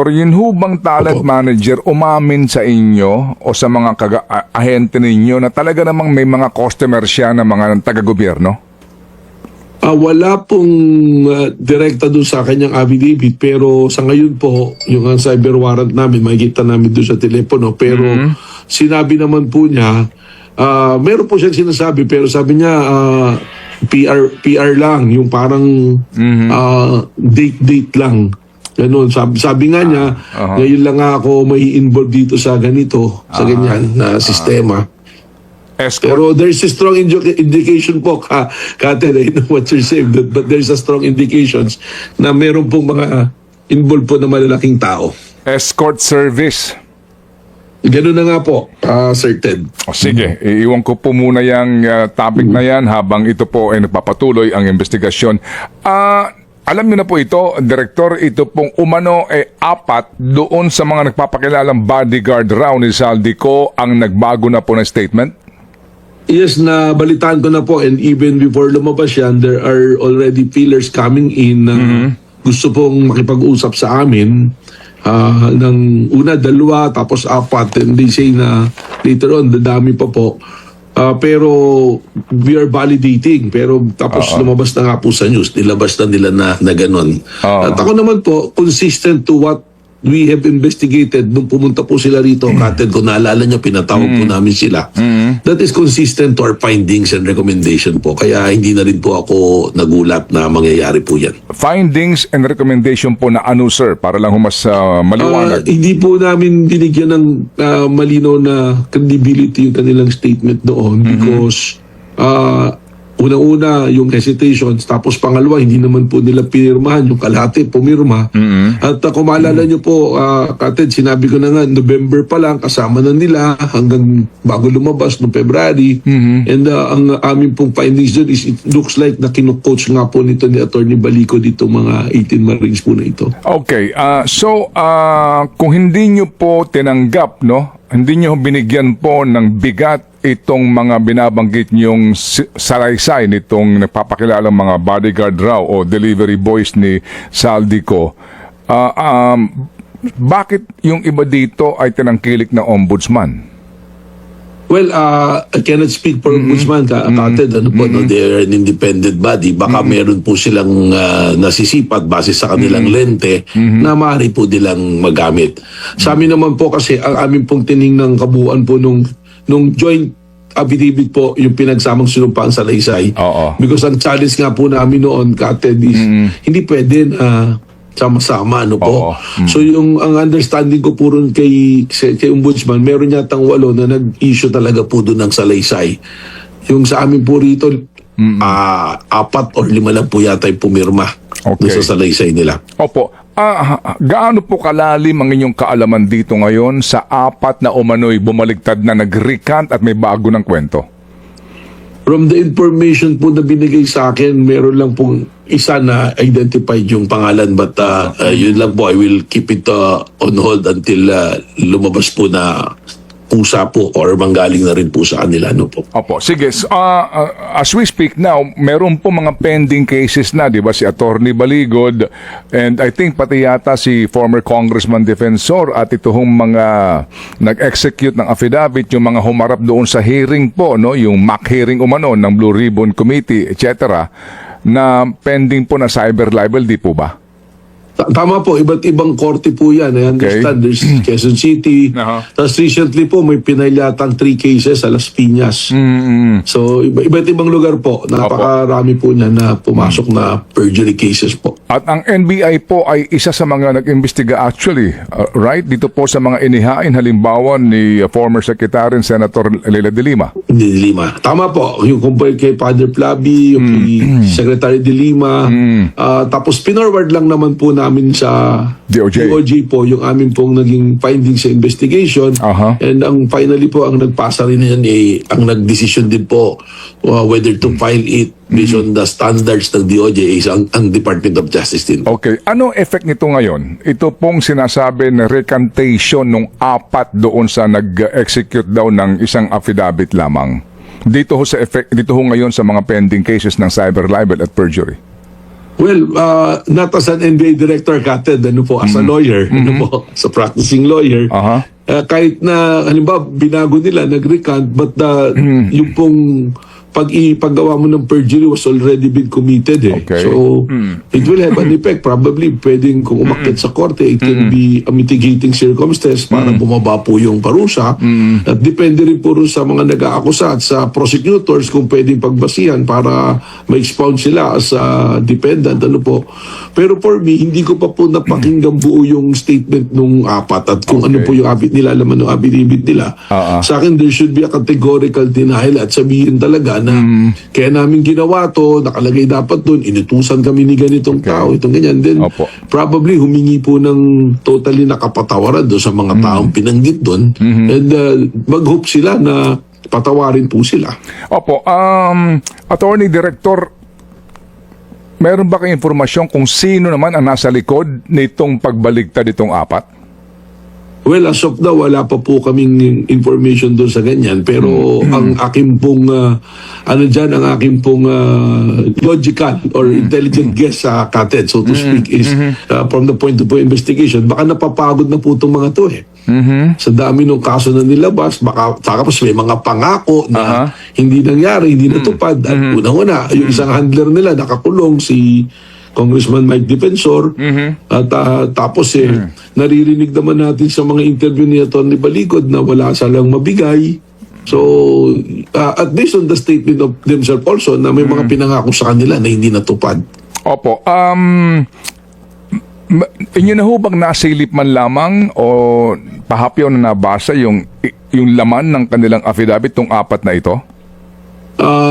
Director, yun ho bang talent manager umamin sa inyo o sa mga ahente ninyo na talaga namang may mga customer siya na mga taga-gobyerno? Wala pong direkta doon sa kanyang affidavit, pero sa ngayon po, yung cyber warrant namin, makikita namin doon sa telepono. Pero sinabi naman po niya, meron po siyang sinasabi, pero sabi niya, PR lang, yung parang date lang. Ganun. Sabi nga niya, ngayon lang ako may involved dito sa ganito, sa ganyan na sistema. Pero there's a strong indication po, Kate, I know what you're saying, but there's a strong indications na meron pong mga involved po na malalaking tao. Escort service. Ganun na nga po, Sir Ted. Sige, iiwan ko po muna yung topic na yan habang ito po ay nagpapatuloy ang investigasyon. Alam niyo na po ito, Director, ito pong umano 4 doon sa mga nagpapakilalang bodyguard raw ni Saldico ang nagbago na po ng statement? Yes, na balitaan ko na po, and even before lumabas yan, there are already feelers coming in na gusto pong makipag-usap sa amin ng una, 2, tapos 4, and they say na later on, dadami pa po. Pero we are validating, pero tapos lumabas na nga po sa news, nilabas na nila na gano'n. At ako naman po, consistent to what we have investigated nung pumunta po sila rito, Kated, kung naalala nyo, pinatawag po namin sila. That is consistent to our findings and recommendation po. Kaya hindi na rin po ako nagulat na mangyayari po yan. Findings and recommendation po na ano, sir? Para lang mas maliwanag. Hindi po namin binigyan ng malinaw na credibility yung kanilang statement doon because unang-una yung hesitations, tapos pangalawa, hindi naman po nila pinirmahan, yung kalahati pumirma. At kung maalala nyo po, Kated, sinabi ko na nga, November pa lang, kasama na nila hanggang bago lumabas, noong February. And ang aming pong findings doon is, it looks like na kinukoach nga po nito ni Attorney Balico dito mga 18 Marines po na ito. Okay, so kung hindi nyo po tinanggap, no? Hindi nyo binigyan po ng bigat itong mga binabanggit nyong salaysay nitong nagpapakilalang mga bodyguard raw o delivery boys ni Saldico. Bakit yung iba dito ay tinangkilik na ombudsman? Well, I cannot speak for ombudsman, Kated. Ano po, no, they are an independent body. Baka meron po silang nasisipat base sa kanilang lente na maaari po nilang magamit. Sa amin naman po kasi, ang amin pong tiningnang kabuuan po nung joint affidavit po, yung pinagsamang sinumpaan sa Laysay. Because ang challenge nga po namin noon, Kated, is hindi pwede na sama-sama, ano po. So ang understanding ko po rin kay Ombudsman, meron yatang 8 na nag-issue talaga po doon ng salaysay. Yung sa amin po rito, 4 or 5 lang po yata yung pumirma doon sa salaysay nila. Opo. Gaano po kalalim ang inyong kaalaman dito ngayon sa 4 na umano'y bumaligtad na nag-recant at may bago ng kwento? From the information po na binigay sa akin, meron lang pong isa na identified yung pangalan, but yun lang po, I will keep it on hold until lumabas po na kusa po or manggaling na rin po sa kanila. No po. Opo, sige. As we speak now, meron po mga pending cases na, di ba? Si Attorney Baligod and I think pati yata si former Congressman Defensor at ito hong mga nag-execute ng affidavit, yung mga humarap doon sa hearing po, no? Yung mock hearing umano ng Blue Ribbon Committee, etc. na pending po na cyber libel, di po ba? Tama po, iba't ibang korte po yan. I understand. There's Quezon City. Tapos recently po, may pinahilatang 3 cases sa Las Piñas. So, iba't ibang lugar po. Napakarami po niya na pumasok na perjury cases po. At ang NBI po ay isa sa mga nag-imbestiga actually, right? Dito po sa mga inihain, halimbawa ni former Secretary Senator Leila de Lima. De Lima. Tama po. Yung kumpay kay Father Flavi, yung Secretary de Lima. Tapos pinorward lang naman po namin sa DOJ po yung amin pong naging findings sa investigation. And ang finally po, ang nagpasa rin yan ang nagdesisyon din po whether to file it based on the standards ng DOJ is ang Department of Justice din. Okay. Anong effect nito ngayon? Ito pong sinasabi na recantation ng 4 doon sa nag-execute daw ng isang affidavit lamang. Dito ho ngayon sa mga pending cases ng cyber libel at perjury. Well, not as an NBA director, Kated, ano po, as a lawyer, ano po, as a practicing lawyer, Aha. kahit na, halimbawa, binago nila, nag-recant, but yung pong paggawa mo ng perjury was already been committed eh. Okay. So, it will have an effect. Probably, pwedeng kung umakyat sa korte, it can be a mitigating circumstance para bumaba po yung parusa. At depende rin po rin sa mga nag-aakusa at sa prosecutors kung pwedeng pagbasihan para ma-expound sila as a dependent. Ano po. Pero for me, hindi ko pa po napakinggan buo yung statement nung apat at kung ano po yung nilalaman ng affidavit nila. Sa akin, there should be a categorical denial at sabihin talaga na kaya namin ginawa to, nakalagay dapat doon, inutusan kami ni ganitong tao, itong ganyan. Then, Opo. probably humingi po ng totally nakapatawaran doon sa mga taong pinanggit doon. And mag-hope sila na patawarin po sila. Opo, Attorney Director, meron ba kayong informasyon kung sino naman ang nasa likod nitong pagbaligtad itong apat? Well, as of now, wala pa po kaming information doon sa ganyan. Pero ang aking pong, ang aking pong logical or intelligent guess sa Kated, so to speak, is from the point of view investigation, baka napapagod na po itong mga to eh. Sa dami ng kaso na nilabas, baka tapos may mga pangako na hindi nangyari, hindi natupad. At unang-una, yung isang handler nila nakakulong, si Congressman Mike Defensor, at tapos naririnig naman natin sa mga interview ni Atty. Baligod na wala salang mabigay. So, at based on the statement of themselves also, na may mga pinangako sa kanila na hindi natupad. Opo, inyo na ho bang nasilip man lamang o pahapyaw na nabasa yung laman ng kanilang affidavit, tong apat na ito?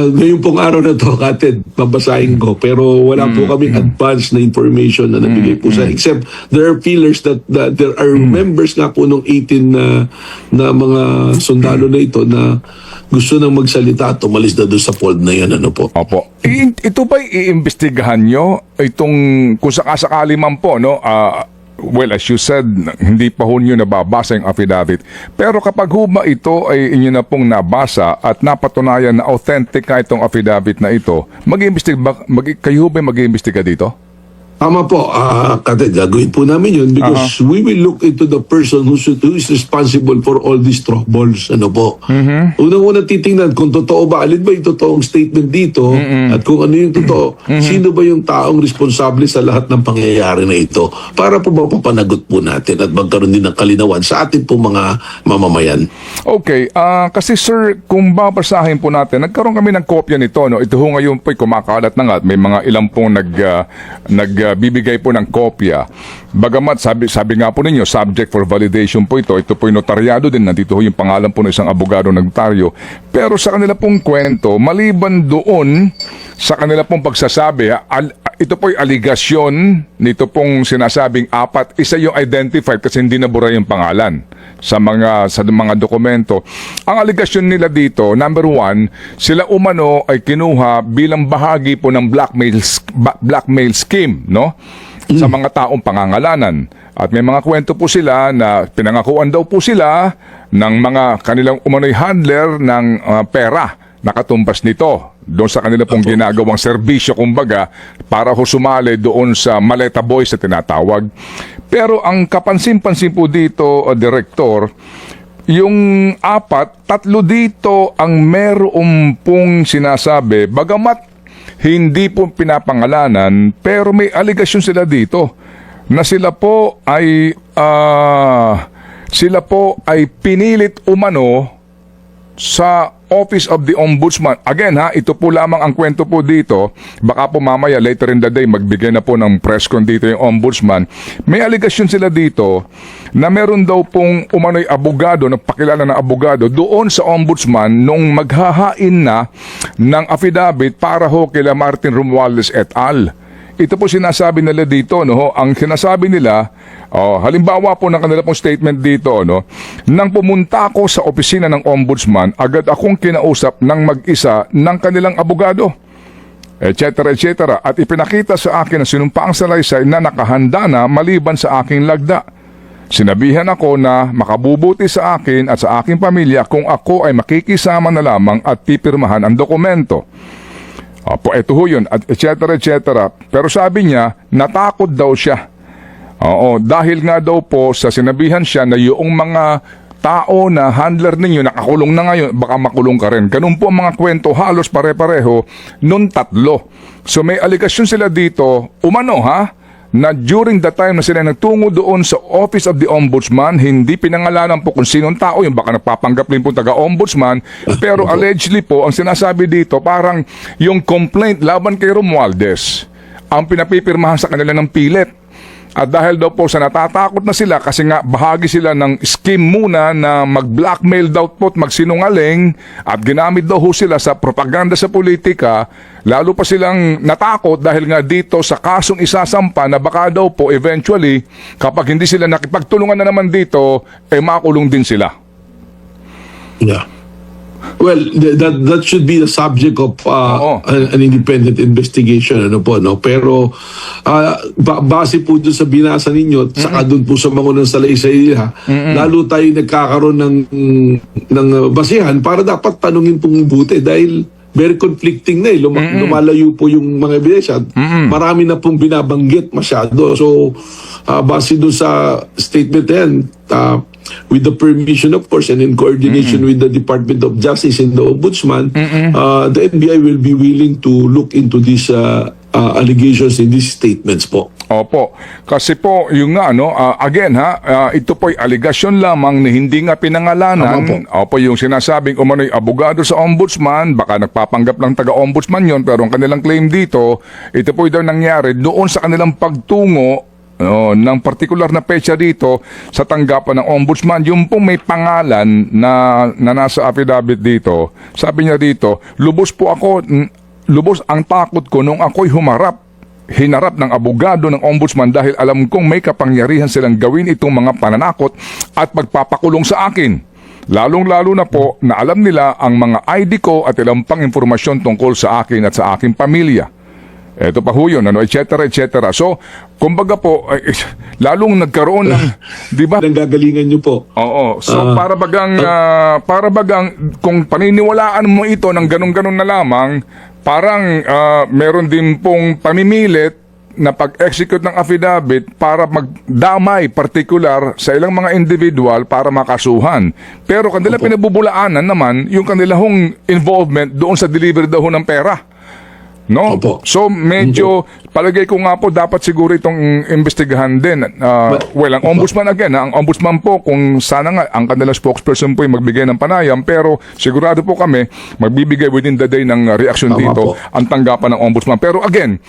Ngayon pong araw na to, Kated, babasahin ko. Pero wala po kaming advance na information na nabigay po sa, except there are feelers that there are members nga po nung 18 na mga sundalo na ito na gusto nang magsalita at umalis na doon sa fold na yan. Ano po? Opo. Ito ba'y iimbestigahan nyo itong kung sakasakali man po, no? Well, as you said, hindi pa ho nyo nababasa yung affidavit. Pero kapag huma ito ay inyo na pong nabasa at napatunayan na authentic ka itong affidavit na ito, kayo ba mag-iimbestiga dito? Tama po, Kated, gagawin po namin yun because we will look into the person who is responsible for all these troubles. Ano po? Unang-una titingnan kung totoo ba, alin ba yung totoong statement dito at kung ano yung totoo, sino ba yung taong responsable sa lahat ng pangyayari na ito para po mapapanagot po natin at magkaroon din ng kalinawan sa ating po mga mamamayan. Okay, kasi sir, kung babasahin po natin, nagkaroon kami ng kopya nito, no? Ito ho ngayon po'y kumakalat na nga at may mga ilang pong bibigay po ng kopya. Bagamat sabi nga po ninyo, subject for validation po ito. Ito po yung notaryado din. Nandito ho yung pangalan po ng isang abogado notaryo. Pero sa kanila pong kwento, maliban doon sa kanila pong pagsasabi, ito po yung aligasyon nito pong sinasabing apat. Isa yung identified kasi hindi nabura yung pangalan sa mga dokumento. Ang aligasyon nila dito, number one, sila umano ay kinuha bilang bahagi po ng blackmail scheme, no? Sa mga taong pangangalanan. At may mga kwento po sila na pinangakuan daw po sila ng mga kanilang umano'y handler ng pera na katumbas nito doon sa kanila pong ginagawang serbisyo, kumbaga, para ho sumali doon sa Maleta Boys na tinatawag. Pero ang kapansin-pansin po dito, Direktor, yung apat, tatlo dito ang meron pong sinasabi, bagamat hindi po pinapangalanan, pero may aligasyon sila dito na sila po ay pinilit umano sa Office of the Ombudsman. Again ito po lamang ang kwento po dito. Baka po mamaya later in the day magbigay na po ng press con dito yung Ombudsman. May aligasyon sila dito na meron daw pong umano'y abogado, nagpakilala na abogado doon sa Ombudsman nung maghahain na ng affidavit para ho kila Martin Romualdez et al. Ito po sinasabi nila dito, no? Ang sinasabi nila, halimbawa po ng kanila pong statement dito, no? Nang pumunta ako sa opisina ng Ombudsman, agad akong kinausap ng mag-isa ng kanilang abogado, etc. etc. At ipinakita sa akin ang sinumpaang salaysay na nakahanda na maliban sa aking lagda. Sinabihan ako na makabubuti sa akin at sa aking pamilya kung ako ay makikisama na lamang at pipirmahan ang dokumento. Opo, eto ho yun, at et cetera. Pero sabi niya, natakot daw siya. Oo, dahil nga daw po sa sinabihan siya na yung mga tao na handler ninyo nakakulong na ngayon, baka makulong ka rin. Ganun po ang mga kwento, halos pare-pareho, nun tatlo. So may aligasyon sila dito, umano na during the time na sila nagtungo doon sa Office of the Ombudsman, hindi pinangalanan po kung sinong tao, yung baka nagpapanggap rin po taga-ombudsman, pero allegedly po, ang sinasabi dito, parang yung complaint laban kay Romualdez, ang pinapipirmahan sa kanila ng pilit. At dahil daw po sa natatakot na sila kasi nga bahagi sila ng scheme muna na mag-blackmail daw po at magsinungaling at ginamit daw ho sila sa propaganda sa politika, lalo pa silang natakot dahil nga dito sa kasong isasampa na baka daw po eventually kapag hindi sila nakipagtulungan na naman dito, makulong din sila. Yeah. Well, that should be the subject of an independent investigation, ano po, no? Pero base po doon sa binasa ninyo, saka doon po sa mga ng salaysay, lalo tayo nagkakaroon ng basihan para dapat tanungin pong buti dahil very conflicting na lumalayo po yung mga ebidensya. Marami na pong binabanggit masyado. So, base doon sa statement na yan, with the permission, of course, and in coordination with the Department of Justice and the Ombudsman, the NBI will be willing to look into these allegations in these statements po. Opo. Kasi po, yung nga, again ito po'y aligasyon lamang na hindi nga pinangalanan. Opo, yung sinasabing umano'y abogado sa ombudsman, baka nagpapanggap ng taga-ombudsman yon, pero ang kanilang claim dito, ito po'y daw nangyari doon sa kanilang pagtungo ng partikular na petsa dito sa tanggapan ng ombudsman. Yung pong may pangalan na nasa affidavit dito, sabi niya dito, lubos ang takot ko nung ako'y hinarap ng abogado ng ombudsman dahil alam kong may kapangyarihan silang gawin itong mga pananakot at pagpapakulong sa akin. Lalong-lalo na po na alam nila ang mga ID ko at ilang pang impormasyon tungkol sa akin at sa aking pamilya. Eto pa ho yun, et cetera. So, kumbaga po, lalong nagkaroon ng, di ba? Nanggagalingan nyo po. Oo. So, para bagang, kung paniniwalaan mo ito ng ganun-ganun na lamang, parang meron din pong pamimilit na pag-execute ng affidavit para magdamay particular sa ilang mga individual para makasuhan. Pero kanila pinabubulaanan naman yung kanilang involvement doon sa delivery daw ng pera. No? Opo. So medyo palagay ko nga po dapat siguro itong investigahan din. Ang ombudsman ang ombudsman po kung sana nga ang kanilang spokesperson po ay magbigay ng panayam, pero sigurado po kami magbibigay within the day ng reaksyon dito ang tanggapan ng ombudsman. Pero again,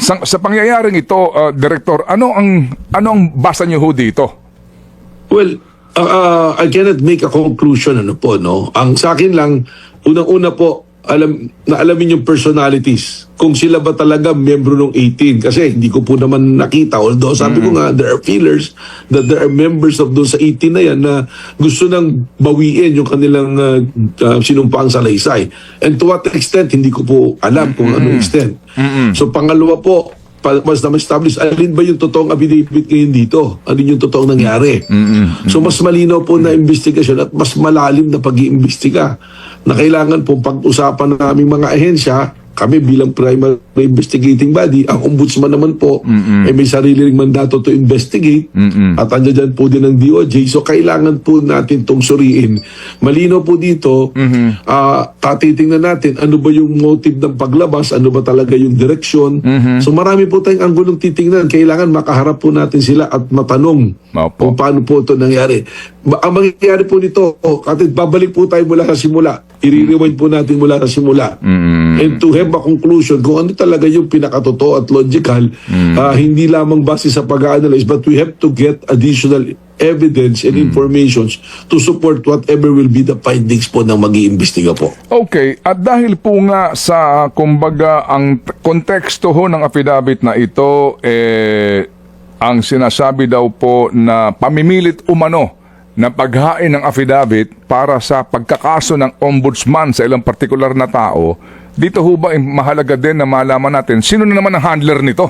sa pangyayaring ito, Director, ano ang basa niyo ho dito? Well, I cannot make a conclusion, no? Ang sa akin lang, unang-una po, alamin yung personalities. Kung sila ba talaga membro ng 18. Kasi hindi ko po naman nakita. Although sabi ko nga, there are feelers that there are members of those sa 18 na yan na gusto nang bawiin yung kanilang sinumpaang salaysay. And to what extent, hindi ko po alam kung anong extent. So pangalawa po, mas na-establish, alin ba yung totoong affidavit ngayon dito? Alin yung totoong nangyari? So mas malinaw po na investigasyon at mas malalim na pag-iimbestiga na kailangan po pag-usapan ng aming mga ahensya. Kami bilang primary investigating body, ang ombudsman naman po may sarili ring mandato to investigate at andyan po din ang DOJ. So kailangan po natin itong suriin. Malino po dito, tatitingnan natin ano ba yung motive ng paglabas, ano ba talaga yung direksyon. So marami po tayong anggulong titingnan. Kailangan makaharap po natin sila at matanong kung paano po ito nangyari. Ang mangyayari po nito, babalik po tayo mula sa simula. I-rewind po natin mula sa simula. And to have a conclusion kung ano talaga yung pinakatotoo at logical, hindi lamang base sa pag-analyze, but we have to get additional evidence and informations to support whatever will be the findings po ng mag-iimbestiga po. Okay, at dahil po nga sa kumbaga ang konteksto ho ng affidavit na ito, ang sinasabi daw po na pamimilit umano na paghain ng affidavit para sa pagkakaso ng ombudsman sa ilang partikular na tao, dito ho ba mahalaga din na malaman natin sino na naman ang handler nito?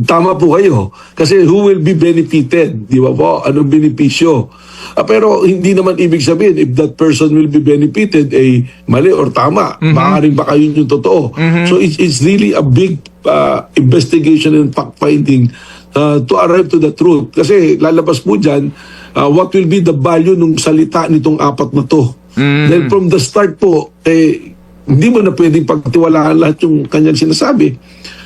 Tama po kayo. Kasi who will be benefited? Di ba po? Anong benepisyo? Pero hindi naman ibig sabihin if that person will be benefited ay mali or tama. Maaaring baka yun yung totoo. So it's really a big investigation and fact-finding to arrive to the truth. Kasi lalabas po dyan what will be the value ng salita nitong apat na to. Then from the start po, hindi mo na pwedeng pagtiwalaan lahat yung kanyang sinasabi.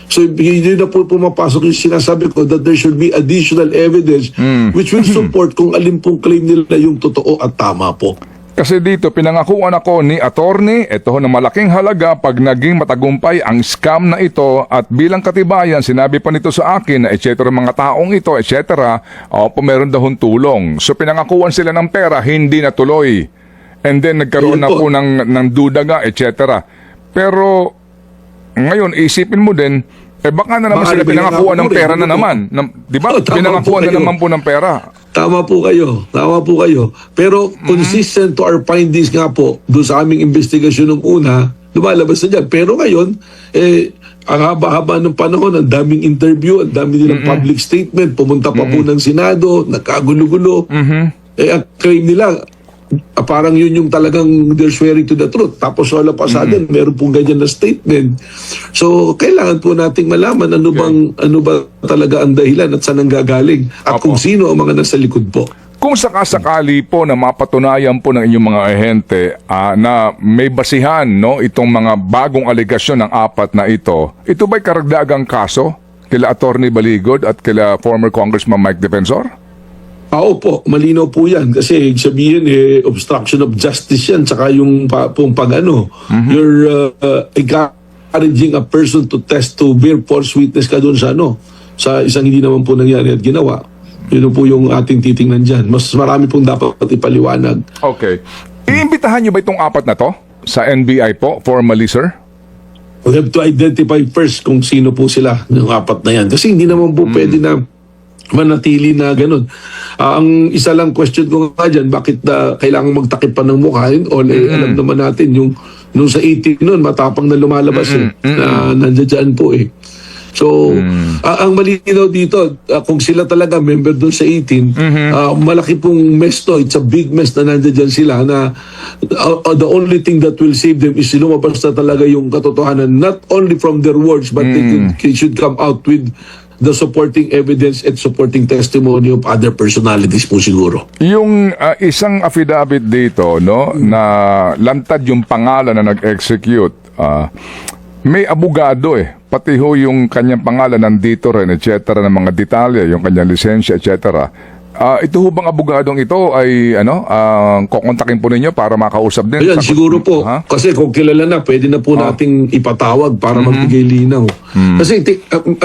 So, yun na po pumapasok yung sinasabi ko that there should be additional evidence which will support kung alin pong claim nila yung totoo at tama po. Kasi dito, pinangakuan ako ni attorney, ito ho ng malaking halaga pag naging matagumpay ang scam na ito at bilang katibayan, sinabi pa nito sa akin na etc. mga taong ito, etc. Meron daw tulong. So, pinangakuan sila ng pera, hindi natuloy. And then, nagkaroon na po ng dudaga, etc. Pero, ngayon, isipin mo din, baka na naman sila pinangakuan ng pera na naman. Di ba? Pinangakuan na naman po ng pera. Tama po kayo. Tama po kayo. Pero consistent to our findings nga po, doon sa aming investigasyon ng una, lumalabas na dyan. Pero ngayon, ang haba-haba ng panahon, ang daming interview, ang dami nilang public statement, pumunta pa po ng Senado, nagkagulo-gulo. Ang claim nila, parang yun yung talagang they're swearing to the truth. Tapos wala pa sa atin, meron pong ganyan na statement. So, kailangan po nating malaman ano ba talaga ang dahilan at saan ang gagaling at kung sino ang mga nasa likod po. Kung sakasakali po na mapatunayan po ng inyong mga ahente na may basihan itong mga bagong aligasyon ng apat na ito ba'y karagdagang kaso kila Attorney Baligod at kila former Congressman Mike Defensor? Opo, malinaw po yan. Kasi sabihin, obstruction of justice yan. Tsaka yung you're encouraging a person to bear false witness ka doon sa isang hindi naman po nangyari at ginawa. Yun po yung ating titingnan dyan. Mas marami pong dapat ipaliwanag. Okay. Iimbitahan niyo ba itong apat na to sa NBI po, formally, sir? We have to identify first kung sino po sila ng apat na yan. Kasi hindi naman po pwede na manatili na ganun. Ang isa lang question ko nga dyan, bakit kailangan magtakip pa ng mukha? Alam naman natin, nung sa 18 nun, matapang na lumalabas na nandiyan po So, ang malinaw dito, kung sila talaga member doon sa 18, malaki pong mess to. It's a big mess na nandiyan sila na the only thing that will save them is lumabas na talaga yung katotohanan, not only from their words, but they should come out with the supporting evidence at supporting testimony of other personalities po siguro. Yung isang affidavit dito, na lantad yung pangalan na nag-execute, may abogado pati ho yung kanyang pangalan nandito rin, etc. ng mga detalye, yung kanyang lisensya, etc. Ito ho bang abogadong ito ay kukontakin po ninyo para makausap din? Ayan, siguro po. Kasi kung kilala na, pwede na po nating ipatawag para magbigay linaw. Kasi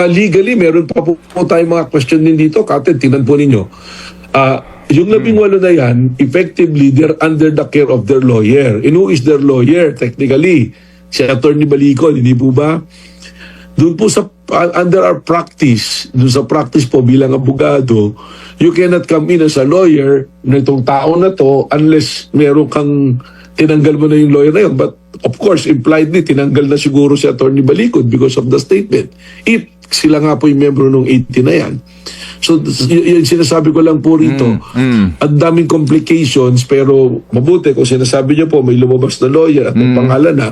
legally, meron pa po tayong mga question din dito. Kapatid, tingnan po ninyo. Yung 18 na yan, effectively, they're under the care of their lawyer. And who is their lawyer? Technically, si Attorney Baligod, hindi po ba? Doon po sa under our practice, doon sa practice po bilang abogado, you cannot come in as a lawyer na itong tao na to unless meron kang tinanggal mo na yung lawyer na yun. But of course, impliedly, tinanggal na siguro si Attorney Baligod because of the statement. If sila nga po yung membro ng 18 na yan. So, yun sinasabi ko lang po rito. Ang daming complications, pero mabuti kung sinasabi niyo po may lumabas na lawyer at may pangalan na,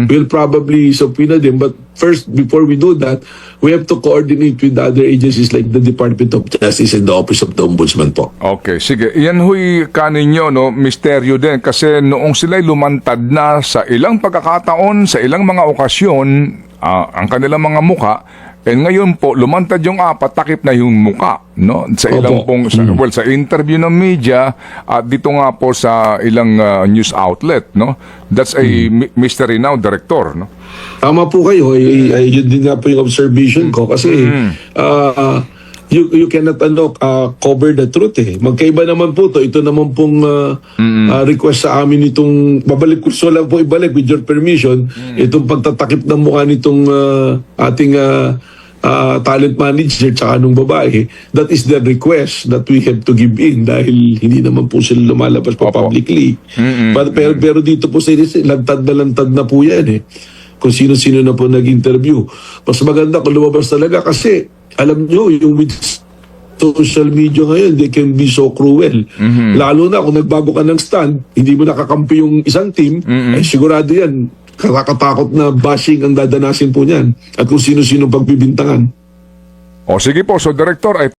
we'll probably subpoena them. But first, before we do that, we have to coordinate with other agencies like the Department of Justice and the Office of the Ombudsman po. Okay, sige. Yan huy kaninyo, misteryo din. Kasi noong sila'y lumantad na sa ilang pagkakataon, sa ilang mga okasyon, ang kanilang mga muka, ngayon po, lumantad yung apat, takip na yung muka, sa ilang pong, sa interview ng media, at dito nga po sa ilang news outlet, That's a mystery now, Director, Tama po kayo. Yun din nga po yung observation ko. Kasi, you cannot cover the truth Magkaiba naman po to. Ito naman pong request sa amin itong, gusto lang po ibalik with your permission, itong pagtatakip ng mukha nitong ating talent manager tsaka nung babae, that is the request that we have to give in dahil hindi naman po sila lumalabas pa publicly. Pero dito po sa lantad na po yan kung sino-sino na po nag-interview. Mas maganda kung lumabas talaga kasi alam nyo, yung with social media ngayon, they can be so cruel. Lalo na kung nagbago ka ng stand, hindi mo nakakampi yung isang team, ay sigurado yan, kakakatakot na bashing ang dadanasin po niyan. At kung sino-sino pagbibintangan. O sige po, so Director, ay